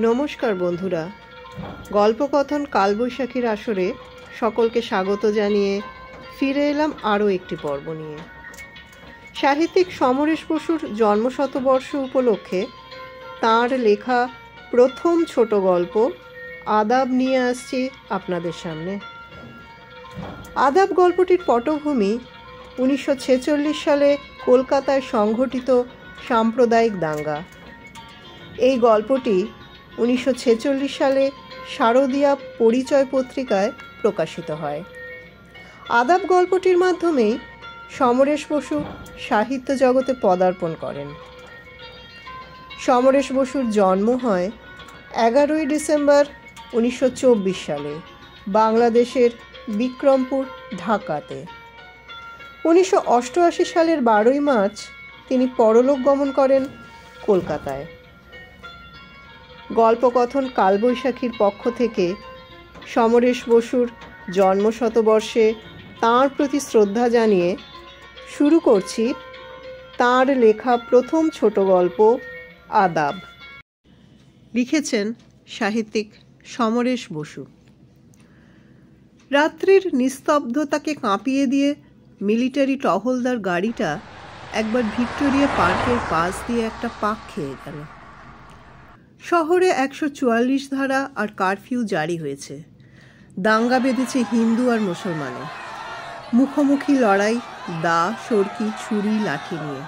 নমস্কার বন্ধুরা, গল্পকথন কালবৈশাখীর আসরে সকলকে স্বাগত জানিয়ে ফিরে এলাম আরও একটি পর্ব নিয়ে। সাহিত্যিক সমরেশ বসুর জন্মশতবর্ষ উপলক্ষে তাঁর লেখা প্রথম ছোট গল্প আদাব নিয়ে আসছি আপনাদের সামনে। আদাব গল্পটির পটভূমি 1946 সালে কলকাতায় সংঘটিত সাম্প্রদায়িক দাঙ্গা। এই গল্পটি 1946 সালে শারদীয়া পরিচয় পত্রিকায় প্রকাশিত হয়। আদাব গল্পটির মাধ্যমেই সমরেশ বসু সাহিত্য জগতে পদার্পণ করেন। সমরেশ বসুর জন্ম হয় 11ই ডিসেম্বর 1924 সালে বাংলাদেশের বিক্রমপুর, ঢাকাতে। 1988 সালের 12ই মার্চ তিনি পরলোক গমন করেন কলকাতায়। গল্পকথন কালবৈশাখীর পক্ষ থেকে সমরেশ বসুর জন্মশতবর্ষে তাঁর প্রতি শ্রদ্ধা জানিয়ে শুরু করছি তাঁর লেখা প্রথম ছোট গল্প আদাব। লিখেছেন সাহিত্যিক সমরেশ বসু। রাত্রির নিস্তব্ধতাকে কাঁপিয়ে দিয়ে মিলিটারি টহলদার গাড়িটা একবার ভিক্টোরিয়া পার্কের পাশ দিয়ে একটা পাক খেয়ে গেল। শহরে 144 ধারা আর কারফিউ জারি হয়েছে। দাঙ্গা বেঁধেছে হিন্দু আর মুসলমানে। মুখোমুখি লড়াই, দা, সরকি, ছুরি, লাঠি নিয়ে।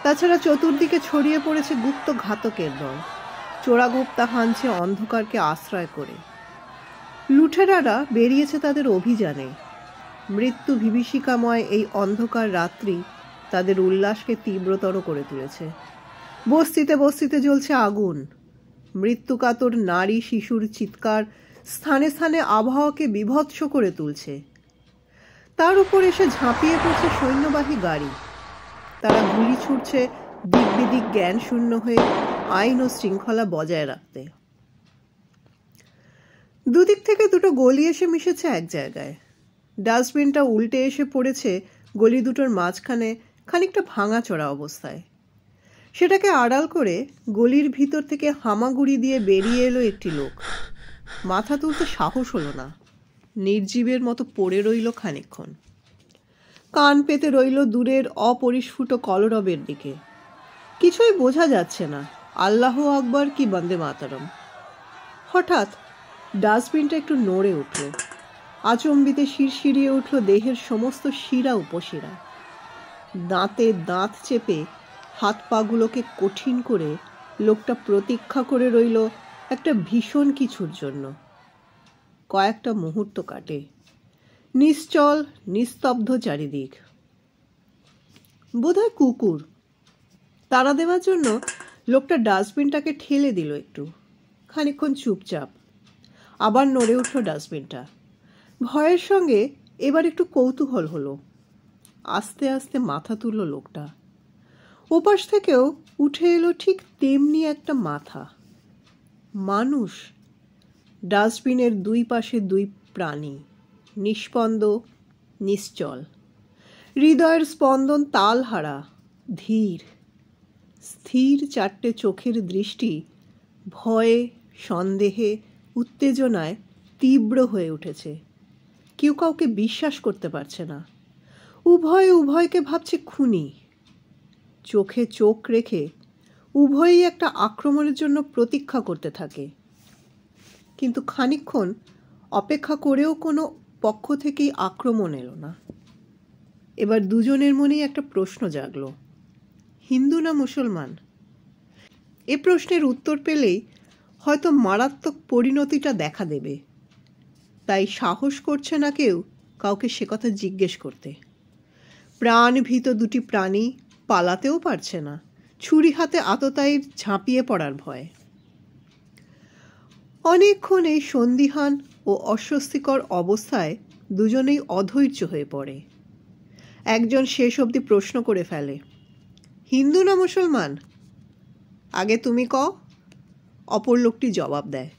তাছাড়া চতুর্দিকে ছড়িয়ে পড়েছে গুপ্ত ঘাতকের দল। চোরাগুপ্তা হানছে অন্ধকারকে আশ্রয় করে। লুঠেরারা বেরিয়েছে তাদের অভিযানে। মৃত্যু বিভীষিকাময় এই অন্ধকার রাত্রি তাদের উল্লাসকে তীব্রতর করে তুলেছে। বস্তিতে বস্তিতে জ্বলছে আগুন। মৃত্যুকাতর নারী শিশুর চিৎকার স্থানে স্থানে আবহাওয়াকে বিভৎস করে তুলছে। তার উপর এসে ঝাঁপিয়ে পড়ছে সৈন্যবাহী গাড়ি। তারা গুলি ছুটছে দিক বিদিক জ্ঞান শূন্য হয়ে আইন ও শৃঙ্খলা বজায় রাখতে। দুদিক থেকে দুটো গলি এসে মিশেছে এক জায়গায়। ডাস্টবিনটা উল্টে এসে পড়েছে গলি দুটোর মাঝখানে খানিকটা ভাঙাচোরা অবস্থায়। সেটাকে আড়াল করে গলির ভিতর থেকে হামাগুড়ি দিয়ে বেরিয়ে এলো একটি লোক। মাথা তুলতে সাহস হলো না। নির্জীবের মতো পড়ে রইল খানিকক্ষণ। কান পেতে রইল দূরের অপরিস্ফুট কলরবের দিকে। কিছুই বোঝা যাচ্ছে না, আল্লাহ আকবার কি বন্দে মাতরম। হঠাৎ ডাস্টবিনটা একটু নড়ে উঠল। আচম্বিতে শিরশিরিয়ে উঠল দেহের সমস্ত শিরা উপশিরা। দাঁতে দাঁত চেপে হাত পাগুলোকে কঠিন করে লোকটা প্রতীক্ষা করে রইল একটা ভীষণ কিছুর জন্য। কয়েকটা মুহূর্ত কাটে। নিশ্চল নিস্তব্ধ চারিদিক। বোধহয় কুকুর। তাড়া দেওয়ার জন্য লোকটা ডাস্টবিনটাকে ঠেলে দিল একটু। খানিকক্ষণ চুপচাপ। আবার নড়ে উঠল ডাস্টবিনটা। ভয়ের সঙ্গে এবার একটু কৌতূহল হলো। আস্তে আস্তে মাথা তুলল লোকটা। ওপাশ থেকেও উঠে এলো ঠিক তেমনি একটা মাথা। মানুষ। ডাস্টবিনের দুই পাশে দুই প্রাণী, নিস্পন্দ, নিশ্চল। হৃদয়ের স্পন্দন তালহারা, ধীর। স্থির চারটে চোখের দৃষ্টি ভয়ে, সন্দেহে, উত্তেজনায় তীব্র হয়ে উঠেছে। কেউ কাউকে বিশ্বাস করতে পারছে না। উভয়ে উভয়কে ভাবছে খুনি। চোখে চোখ রেখে উভয়ই একটা আক্রমণের জন্য প্রতীক্ষা করতে থাকে। কিন্তু খানিকক্ষণ অপেক্ষা করেও কোনো পক্ষ থেকেই আক্রমণ এলো না। এবার দুজনের মনেই একটা প্রশ্ন জাগলো, হিন্দু না মুসলমান? এ প্রশ্নের উত্তর পেলেই হয়তো মারাত্মক পরিণতিটা দেখা দেবে। তাই সাহস করছে না কেউ কাউকে সে কথা জিজ্ঞেস করতে। প্রাণভীত দুটি প্রাণী পালাতেও পারছে না, ছুরি হাতে আততায়ীর ঝাঁপিয়ে পড়ার ভয়। অনেকক্ষণ এই সন্দিহান ও অস্বস্তিকর অবস্থায় দুজনেই অধৈর্য হয়ে পড়ে। একজন শেষ অবধি প্রশ্ন করে ফেলে, হিন্দু না মুসলমান? আগে তুমি কও। অপর লোকটি জবাব দেয়।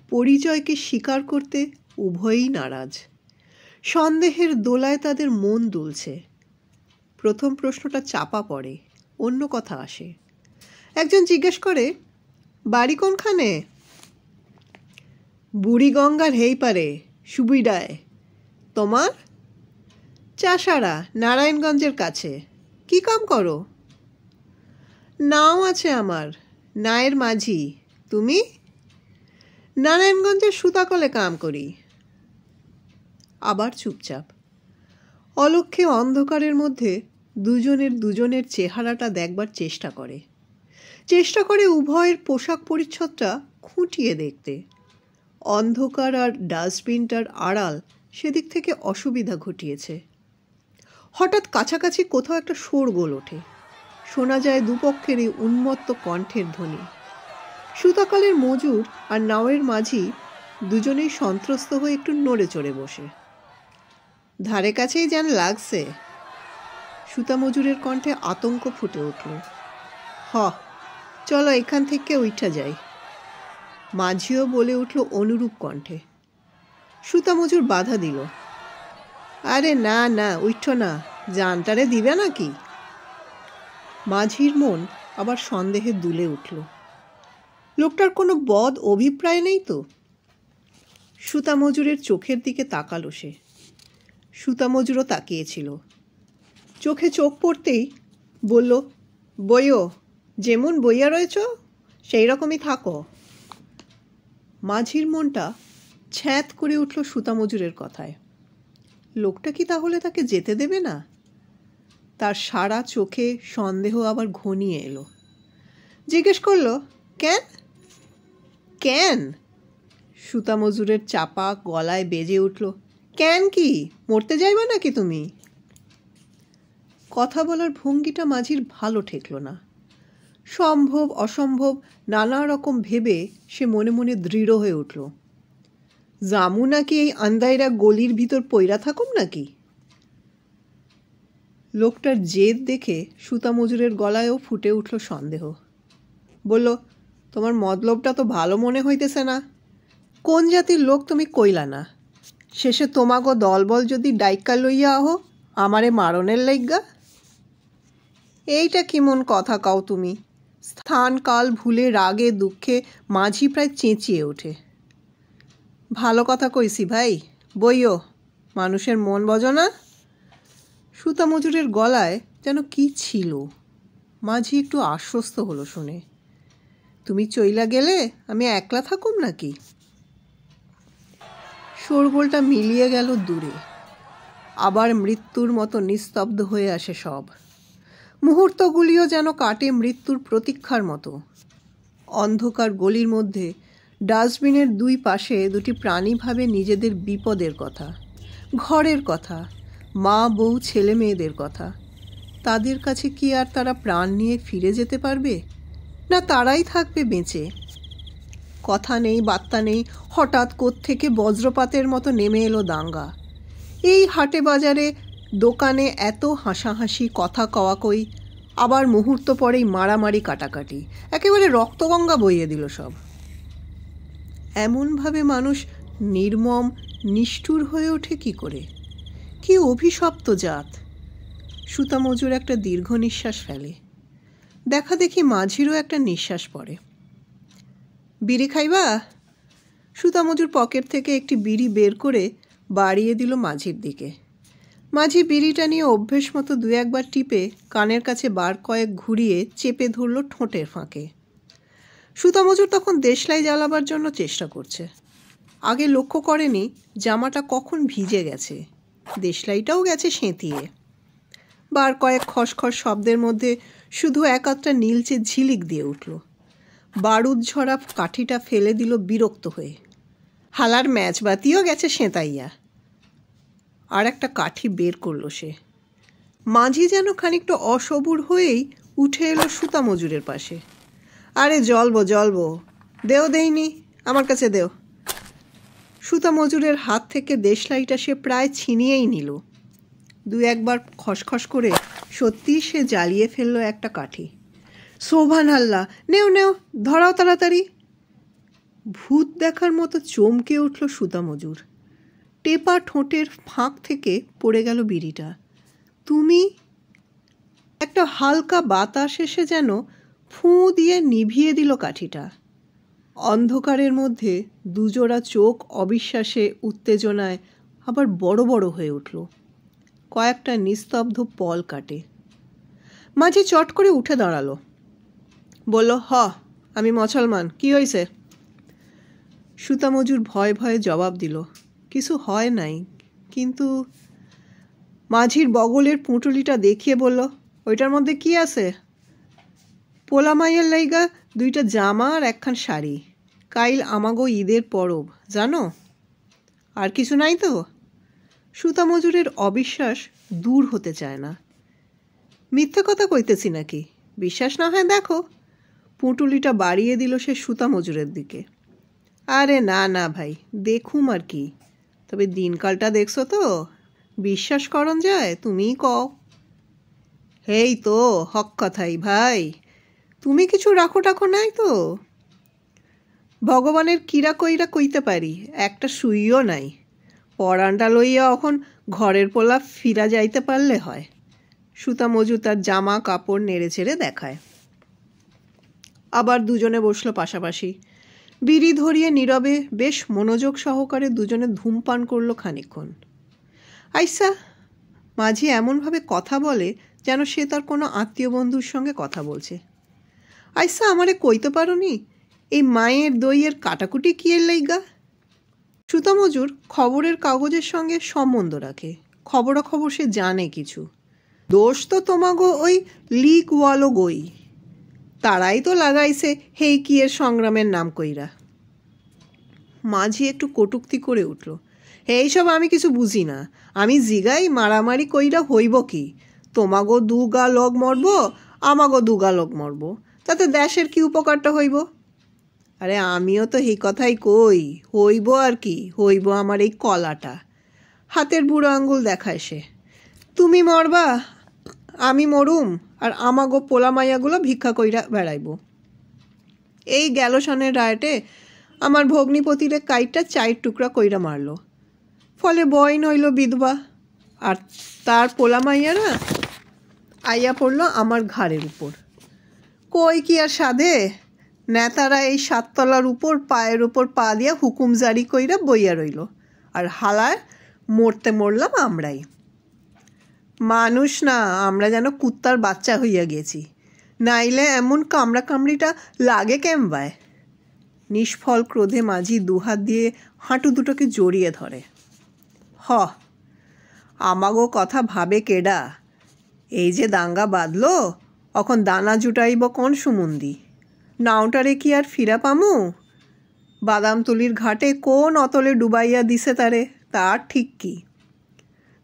পরিচয়কে স্বীকার করতে উভয়ই নারাজ। সন্দেহের দোলায় তাদের মন দুলছে। প্রথম প্রশ্নটা চাপা পড়ে, অন্য কথা আসে। একজন জিজ্ঞেস করে, বাড়ি কোনখানে? বুড়িগঙ্গার হেই পারে, সুবিডায়। তোমার? চাষাড়া, নারায়ণগঞ্জের কাছে। কি কাম করো? নাও আছে আমার, নায়ের মাঝি। তুমি? নারায়ণগঞ্জের সুতাকলে কাম করি। আবার চুপচাপ। অলক্ষ্যে অন্ধকারের মধ্যে দুজনের চেহারাটা দেখবার চেষ্টা করে উভয়ের পোশাক পরিচ্ছদটা খুঁটিয়ে দেখতে। অন্ধকার আর ডাস্টবিনটার আড়াল সেদিক থেকে অসুবিধা ঘটিয়েছে। হঠাৎ কাছাকাছি কোথাও একটা শোরগোল ওঠে। শোনা যায় দুপক্ষেরই উন্মত্ত কণ্ঠের ধ্বনি। সুতাকলের মজুর আর নাওয়ের মাঝি দুজনেই সন্ত্রস্ত হয়ে একটু নড়ে চড়ে বসে। ধারে কাছেই যেন লাগছে। সুতা মজুরের কণ্ঠে আতঙ্ক ফুটে উঠল। চলো এখান থেকে উঠা যাই। মাঝিও বলে উঠল অনুরূপ কণ্ঠে। সুতা মজুর বাধা দিল। আরে না উঠো না, জানটারে দিবে নাকি? মাঝির মন আবার সন্দেহে দুলে উঠল। লোকটার কোনো বদ অভিপ্রায় নেই তো? সুতা মজুরের চোখের দিকে তাকালো সে। সুতা মজুরও তাকিয়েছিল। চোখে চোখ পড়তেই বলল, বইও, যেমন বইয়া রয়েছ সেই রকমই থাকো। মাঝির মনটা ছ্যাঁত করে উঠল সুতা মজুরের কথায়। লোকটা কি তাহলে তাকে যেতে দেবে না? তার সারা চোখে সন্দেহ আবার ঘনিয়ে এলো। জিজ্ঞেস করল, কেন? সুতা মজুরের চাপা গলায় বেজে উঠল, কেন কি মরতে যাইবা নাকি তুমি? কথা বলার ভঙ্গিটা মাঝির ভালো ঠেকল না। সম্ভব অসম্ভব নানা রকম ভেবে সে মনে মনে দৃঢ় হয়ে উঠল। জামু নাকি এই আন্দাইরা গলির ভিতর পইরা থাকুম নাকি? লোকটার জেদ দেখে সুতা মজুরের গলায়ও ফুটে উঠল সন্দেহ। বলল, তোমার মতলবটা তো ভালো মনে হইতেছে না। কোন জাতির লোক তুমি কইলা না? শেষে তোমাগো দলবল যদি ডাইক্কা লইয়া আহো আমারে মারণের লাইগা? এইটা কেমন কথা কাও তুমি? স্থান কাল ভুলে রাগে দুঃখে মাঝি প্রায় চেঁচিয়ে ওঠে। ভালো কথা কইছি ভাই, বইও, মানুষের মন বজো না। সুতা মজুরের গলায় যেন কি ছিল। মাঝি একটু আশ্বস্ত হলো শুনে। তুমি চইলা গেলে আমি একলা থাকুম নাকি? শোরগোলটা মিলিয়ে গেল দূরে। আবার মৃত্যুর মতো নিস্তব্ধ হয়ে আসে সব। মুহূর্তগুলিও যেন কাটে মৃত্যুর প্রতীক্ষার মতো। অন্ধকার গলির মধ্যে ডাস্টবিনের দুই পাশে দুটি প্রাণী ভাবে নিজেদের বিপদের কথা, ঘরের কথা, মা বউ ছেলে মেয়েদের কথা। তাদের কাছে কি আর তারা প্রাণ নিয়ে ফিরে যেতে পারবে, না তারাই থাকবে বেঁচে? কথা নেই বার্তা নেই, হঠাৎ কোত্থেকে বজ্রপাতের মতো নেমে এলো দাঙ্গা। এই হাটে বাজারে দোকানে এত হাসাহাসি, কথা কওয়াকই, আবার মুহূর্ত পরেই মারামারি কাটাকাটি, একেবারে রক্তগঙ্গা বইয়ে দিল সব। এমনভাবে মানুষ নির্মম নিষ্ঠুর হয়ে ওঠে কি করে? কি অভিশপ্ত জাত! সুতা মজুর একটা দীর্ঘ নিঃশ্বাস ফেলে। দেখা দেখি মাঝিরও একটা নিঃশ্বাস পড়ে। বিড়ি খাইবা? সুতা মজুর পকেট থেকে একটি বিড়ি বের করে বাড়িয়ে দিল মাঝির দিকে। মাঝি বিড়িটা নিয়ে অভ্যেস মতো দু একবার টিপে কানের কাছে বার কয়েক ঘুরিয়ে চেপে ধরল ঠোঁটের ফাঁকে। সুতা মজুর তখন দেশলাই জ্বালাবার জন্য চেষ্টা করছে। আগে লক্ষ্য করেনি জামাটা কখন ভিজে গেছে, দেশলাইটাও গেছে সেঁতিয়ে। বার কয়েক খসখস শব্দের মধ্যে শুধু এক আধটা নীলচে ঝিলিক দিয়ে উঠল। বারুদ ঝরা কাঠিটা ফেলে দিল বিরক্ত হয়ে। হালার ম্যাচবাতিও গেছে সেঁতাইয়া। আর একটা কাঠি বের করল সে। মাঝি যেন খানিকটা অসবুর হয়েই উঠে এলো সুতা মজুরের পাশে। আরে জ্বলবো, দেইনি, আমার কাছে দেও। সুতা মজুরের হাত থেকে দেশলাইটা সে প্রায় ছিনিয়েই নিল। দু একবার খসখস করে সত্যি সে জ্বালিয়ে ফেলল একটা কাঠি। সোবহানাল্লাহ, নেও, ধরাও তাড়াতাড়ি। ভূত দেখার মতো চমকে উঠল সুতা মজুর। টেপা ঠোঁটের ফাঁক থেকে পড়ে গেল বিড়িটা। তুমি? একটা হালকা বাতাস এসে যেন ফুঁ দিয়ে নিভিয়ে দিল কাঠিটা। অন্ধকারের মধ্যে দুজোড়া চোখ অবিশ্বাসে, উত্তেজনায় আবার বড় বড় হয়ে উঠল। কয়েকটা নিস্তব্ধ পল কাটে। মাঝি চট করে উঠে দাঁড়ালো, বলল, আমি মুসলমান, কি হয়েছে? সুতা মজুর ভয়ে ভয়ে জবাব দিল, কিছু হয় নাই, কিন্তু... মাঝির বগলের পুঁটুলিটা দেখিয়ে বলল, ওইটার মধ্যে কি আছে? পোলা মাইয়ের লাইগা 2টা জামা আর 1খান শাড়ি। কাইল আমাগো ঈদের পরব, জানো? আর কিছু নাই তো? সুতা মজুরের অবিশ্বাস দূর হতে চায় না। মিথ্যে কথা কইতেছি নাকি? বিশ্বাস না হয় দেখো। পুঁটুলিটা বাড়িয়ে দিল সে সুতা মজুরের দিকে। আরে না না ভাই, দেখুম আর কি। তবে দিনকালটা দেখছো তো? বিশ্বাস করন যায়, তুমিই কও। হেই তো হক কথাই ভাই, তুমি কিছু রাখো টাখো নাই তো? ভগবানের কিরা কইরা কইতে পারি, একটা সুইও নাই। পরানটা লইয়া এখন ঘরের পোলা ফিরা যাইতে পারলে হয়। সুতা মজুর তার জামা কাপড় নেড়ে চেড়ে দেখায়। আবার দুজনে বসলো পাশাপাশি। বিড়ি ধরিয়ে নীরবে বেশ মনোযোগ সহকারে দুজনে ধূমপান করলো খানিকক্ষণ। আইসা, মাঝি এমনভাবে কথা বলে যেন সে তার কোনো আত্মীয় বন্ধুর সঙ্গে কথা বলছে। আইসা, আমারে কইতে পারো নি এই মায়ের দইয়ের কাটাকুটি কি এর লাইগা? সুতা মজুর খবরের কাগজের সঙ্গে সম্বন্ধ রাখে, খবরাখবর সে জানে কিছু। দোষ তো তোমাগো ওই লিকওয়ালো গই, তারাই তো লাগাইছে হেই কিয়ের সংগ্রামের নাম কইরা। মাঝি একটু কটূক্তি করে উঠল, এইসব আমি কিছু বুঝি না। আমি জিগাই মারামারি কইরা হইব কি? তোমাগো 2 গা লগ মরব, আমাগো 2 গা লগ মরব, তাতে দেশের কি উপকারটা হইব? আরে আমিও তো এই কথাই কই, হইব আর কি, হইব আমার এই কলাটা। হাতের বুড়ো আঙ্গুল দেখায় সে। তুমি মরবা, আমি মরুম, আর আমাগো পোলা মাইয়াগুলো ভিক্ষা কইরা বেড়াইব। এই গেল সনের রায়টে আমার ভগ্নিপতিরে কাইটটা 4 টুকরা কইরা মারল। ফলে বইন হইল বিধবা, আর তার পোলা মাইয়ারা আইয়া পড়ল আমার ঘাড়ের উপর। কই কি আর সাধে? নেতারা এই 7 তলার উপর পায়ের উপর পা দিয়া হুকুম জারি কইরা বইয়া রইল, আর হালায় মরতে মরলাম আমরাই। মানুষ না, আমরা যেন কুত্তার বাচ্চা হইয়া গেছি। নাইলে এমন কামড়া কামড়িটা লাগে কেমবায়? নিষ্ফল ক্রোধে মাঝি 2 হাত দিয়ে হাঁটু দুটোকে জড়িয়ে ধরে। আমাগো কথা ভাবে কেডা? এই যে দাঙ্গা বাঁধলো, এখন দানা জুটাইব কোন সুমন্দি? নাওটারে কি আর ফিরা পামু? বাদামতুলির ঘাটে কোন অতলে ডুবাইয়া দিছে তারে, তার ঠিক কি?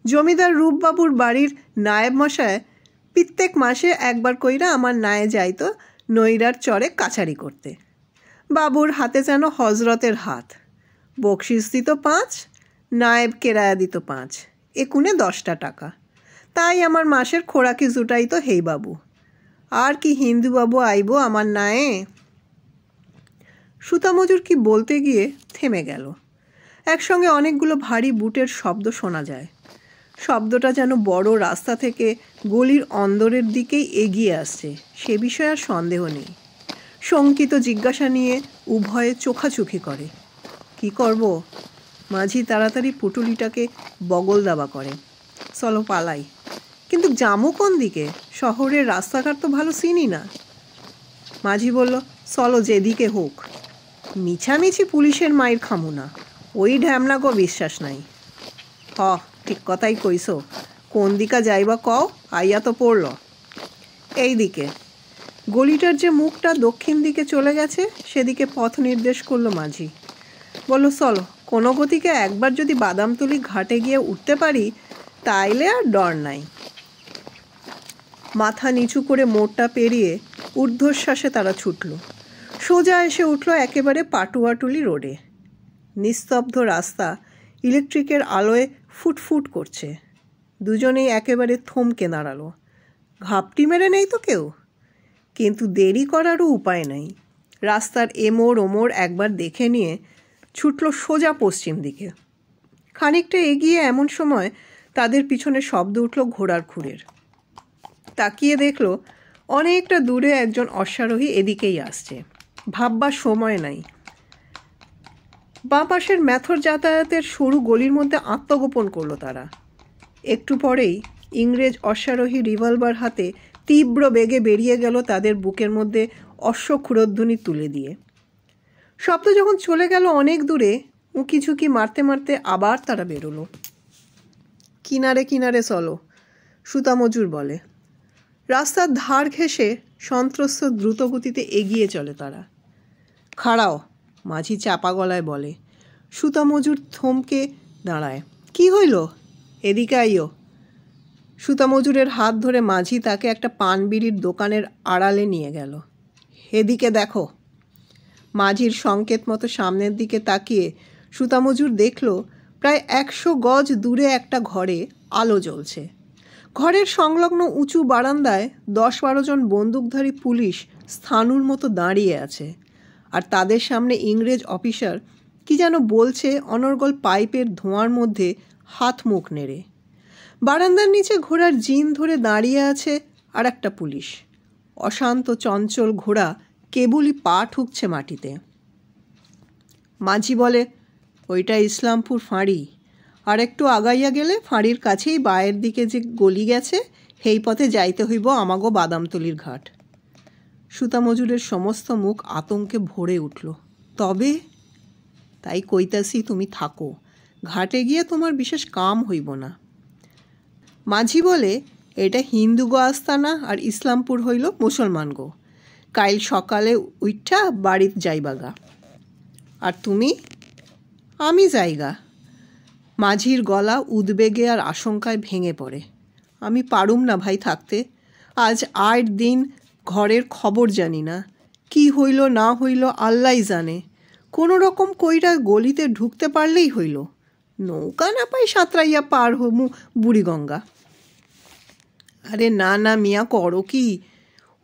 জমিদার রূপবাবুর বাড়ির নায়েব মশায় প্রত্যেক মাসে একবার কইরা আমার নায়ে যাইত নৈরার চরে কাছারি করতে। বাবুর হাতে যেন হজরতের হাত। বকশিস দিত 5, নায়েব কেরায়া দিত 5, একুনে 10টা টাকা। তাই আমার মাসের খোরাকি জুটাইত হেই বাবু। আর কি হিন্দু বাবু আইব আমার নায়ে? সুতা মজুর কি বলতে গিয়ে থেমে গেল। একসঙ্গে অনেকগুলো ভারী বুটের শব্দ শোনা যায়। শব্দটা যেন বড় রাস্তা থেকে গলির অন্দরের দিকেই এগিয়ে আসছে, সে বিষয়ে আর সন্দেহ নেই। শঙ্কিত জিজ্ঞাসা নিয়ে উভয়ে চোখাচোখি করে। কি করব? মাঝি তাড়াতাড়ি পুটুলিটাকে বগল দাবা করে, চলো পালাই। কিন্তু যামু কোন দিকে? শহরের রাস্তাঘাট তো ভালো চিনি না। মাঝি বলল, চলো যেদিকে হোক। মিছামিছি পুলিশের মায়ের খামু না, ওই ঢ্যামনাগো বিশ্বাস নাই। ঠিক কথাই কইছো। কোন দিকা যাইবা কও, আইয়া তো পড়ল। এই দিকে। গলিটার যে মুখটা দক্ষিণ দিকে চলে গেছে সেদিকে পথ নির্দেশ করলো মাঝি। বলল, চলো, কোনো গতিকে একবার যদি বাদামতুলি ঘাটে গিয়ে উঠতে পারি তাইলে আর ডর নাই। মাথা নিচু করে মোড়টা পেরিয়ে ঊর্ধ্বশ্বাসে তারা ছুটল। সোজা এসে উঠল একেবারে পাটুয়াটুলি রোডে। নিস্তব্ধ রাস্তা ইলেকট্রিকের আলোয় ফুটফুট করছে। দুজনেই একেবারে থমকে দাঁড়ালো। ঘাপটি মেরে নেই তো কেউ, কিন্তু দেরি করারও উপায় নেই। রাস্তার এমোড় ওমোড় একবার দেখে নিয়ে ছুটল সোজা পশ্চিম দিকে। খানিকটা এগিয়ে এমন সময় তাদের পিছনে শব্দ উঠল ঘোড়ার খুঁড়ের। তাকিয়ে দেখল অনেকটা দূরে একজন অশ্বারোহী এদিকেই আসছে। ভাববার সময় নাই, বাঁ পাশের ম্যাথর যাতায়াতের সরু গলির মধ্যে আত্মগোপন করলো তারা। একটু পরেই ইংরেজ অশ্বারোহী রিভলভার হাতে তীব্র বেগে বেরিয়ে গেল তাদের বুকের মধ্যে অশ্বক্ষুরধ্বনি তুলে দিয়ে। শব্দ যখন চলে গেল অনেক দূরে, উঁকি ঝুঁকি মারতে মারতে আবার তারা বেরোলো। কিনারে কিনারে চলো, সুতা মজুর বলে। রাস্তার ধার ঘেঁষে সন্ত্রস্ত দ্রুতগতিতে এগিয়ে চলে তারা। খাড়াও, মাঝি চাপা গলায় বলে। সুতা মজুর থমকে দাঁড়ায়। কি হইল? এদিকে আইও। সুতা মজুরের হাত ধরে মাঝি তাকে একটা পান বিড়ির দোকানের আড়ালে নিয়ে গেল। এদিকে দেখো। মাঝির সংকেত মতো সামনের দিকে তাকিয়ে সুতা মজুর দেখল প্রায় 100 গজ দূরে একটা ঘরে আলো জ্বলছে। ঘরের সংলগ্ন উঁচু বারান্দায় 10-12 জন বন্দুকধারী পুলিশ স্থাণুর মতো দাঁড়িয়ে আছে, আর তাদের সামনে ইংরেজ অফিসার কি যেন বলছে অনর্গল পাইপের ধোঁয়ার মধ্যে হাত মুখ নেড়ে। বারান্দার নিচে ঘোড়ার জিন ধরে দাঁড়িয়ে আছে আর একটা পুলিশ। অশান্ত চঞ্চল ঘোড়া কেবলই পা ঠুকছে মাটিতে। মাঝি বলে, ওইটা ইসলামপুর ফাঁড়ি, আর একটু আগাইয়া গেলে ফাঁড়ির কাছেই বায়ের দিকে যে গলি গেছে, সেই পথে যাইতে হইব আমাগো বাদামতলির ঘাট। সুতা মজুরের সমস্ত মুখ আতঙ্কে ভরে উঠল। তবে? তাই কইতাছি তুমি থাকো, ঘাটে গিয়ে তোমার বিশেষ কাম হইব না। মাঝি বলে, এটা হিন্দু গো আস্তানা আর ইসলামপুর হইল মুসলমান গো। কাইল সকালে উইঠা বাড়িত যাইবাগা। আর তুমি? আমি যাইগা। মাঝির গলা উদ্বেগে আর আশঙ্কায় ভেঙে পড়ে। আমি পারুম না ভাই থাকতে। আজ 8 দিন ঘরের খবর জানি না, কি হইল না হইল আল্লাহই জানে। কোনো রকম কইরা গলিতে ঢুকতে পারলেই হইল, নৌকা না পাই সাঁতরাইয়া পার হমু বুড়িগঙ্গা। আরে না না মিয়া, করো কি?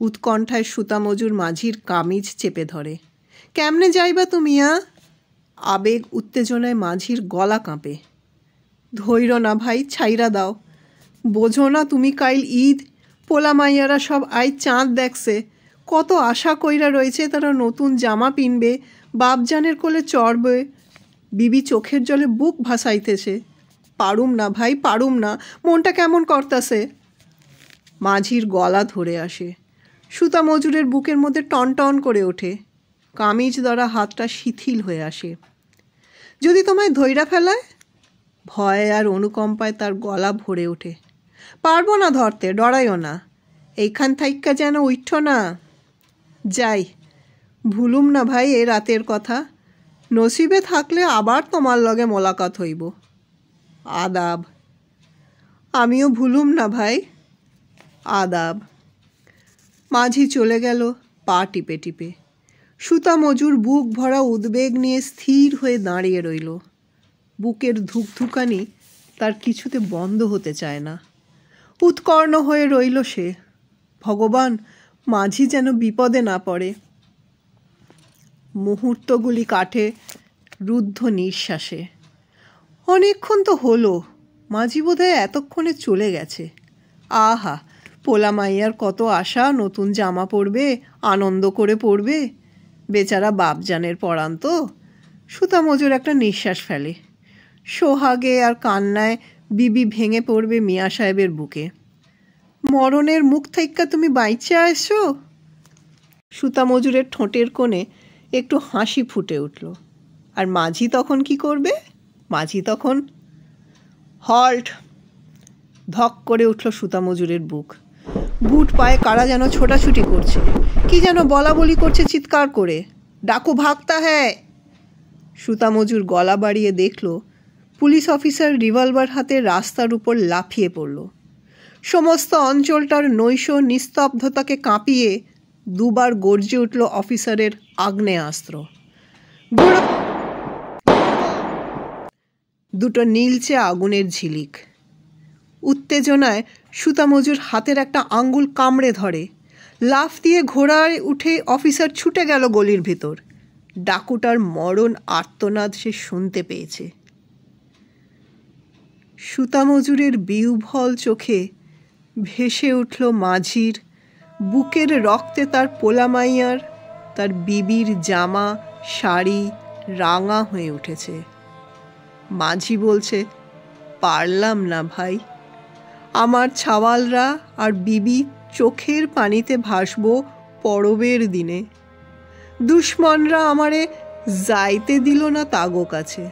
উৎকণ্ঠায় সুতা মজুর মাঝির কামিজ চেপে ধরে। কেমনে যাইবা তুমি? আবেগ উত্তেজনায় মাঝির গলা কাঁপে। ধৈর্য না ভাই, ছাইরা দাও। বোঝো না তুমি, কাইল ঈদ, পোলা মাইয়ারা সব আজ চাঁদ দেখছে, কত আশা কইরা রয়েছে তারা নতুন জামা পিনবে, বাপজানের কোলে চড়বে। বিবি চোখের জলে বুক ভাসাইতেছে। পারুম না ভাই, পারুম না, মনটা কেমন করতাছে। মাঝির গলা ধরে আসে। সুতা মজুরের বুকের মধ্যে টনটন করে ওঠে। কামিজ ধরা হাতটা শিথিল হয়ে আসে। যদি তোমায় ধৈরা ফেলায়? ভয় আর অনুকম্পায় তার গলা ভরে ওঠে। পারবো না ধরতে, ডরাইও না। এইখান থাইক্কা যেন উঠছ না। যাই, ভুলুম না ভাই এ রাতের কথা। নসিবে থাকলে আবার তোমার লগে মোলাকাত হইব। আদাব। আমিও ভুলুম না ভাই। আদাব। মাঝি চলে গেল পা টিপে টিপে। সুতা মজুর বুক ভরা উদ্বেগ নিয়ে স্থির হয়ে দাঁড়িয়ে রইল। বুকের ধুকধুকানি তার কিছুতে বন্ধ হতে চায় না। উৎকর্ণ হয়ে রইল সে। ভগবান, মাঝি যেন বিপদে না পড়ে। মুহূর্তগুলি কাটে রুদ্ধ নিঃশ্বাসে। অনেকক্ষণ তো হলো, মাঝি বোধহয় এতক্ষণে চলে গেছে। আহা, পোলা মাইয়ার কত আশা, নতুন জামা পরবে, আনন্দ করে পরবে। বেচারা বাপজানের পরান তো। সুতা মজুর একটা নিঃশ্বাস ফেলে। সোহাগে আর কান্নায় বিবি ভেঙে পড়বে মিয়া সাহেবের বুকে। মরণের মুখ থাইক্কা তুমি বাইচে আসো? সুতা মজুরের ঠোঁটের কোণে একটু হাসি ফুটে উঠল। আর মাঝি তখন কি করবে? মাঝি তখন হল্ট। ধক করে উঠল সুতা মজুরের বুক। বুট পায়ে কারা যেন ছোটাছুটি করছে, কি যেন বলা বলি করছে চিৎকার করে। ডাকু ভাগতা হ্যায়। সুতা মজুর গলা বাড়িয়ে দেখল পুলিশ অফিসার রিভলভার হাতে রাস্তার উপর লাফিয়ে পড়ল। সমস্ত অঞ্চলটার নৈশ নিস্তব্ধতাকে কাঁপিয়ে দুবার গর্জে উঠল অফিসারের আগ্নেয়াস্ত্র। দুটো নীলচে আগুনের ঝিলিক। উত্তেজনায় সুতা মজুর হাতের একটা আঙ্গুল কামড়ে ধরে। লাফ দিয়ে ঘোড়ায় উঠে অফিসার ছুটে গেল গলির ভেতর। ডাকুটার মরণ আর্তনাদ সে শুনতে পেয়েছে। সুতা মজুরের বিহ্বল চোখে ভেসে উঠল মাঝির, বুকের রক্তে তার পোলামাইয়ার, তার বিবির জামা, শাড়ি, রাঙা হয়ে উঠেছে। মাঝি বলছে, পারলাম না ভাই, আমার ছাওয়ালরা আর বিবি চোখের পানিতে ভাসব পরবের দিনে। দুশ্মনরা আমারে যাইতে দিল না তাগো কাছে।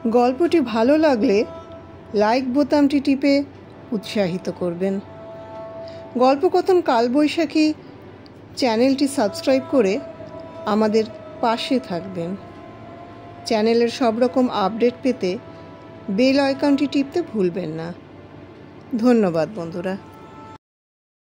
গল্পটি ভালো লাগলে লাইক বোতামটি টিপে উৎসাহিত করবেন। গল্পকথন কালবৈশাখী চ্যানেলটি সাবস্ক্রাইব করে আমাদের পাশে থাকবেন। চ্যানেলের সব রকম আপডেট পেতে বেল আইকনটি টিপতে ভুলবেন না। ধন্যবাদ বন্ধুরা।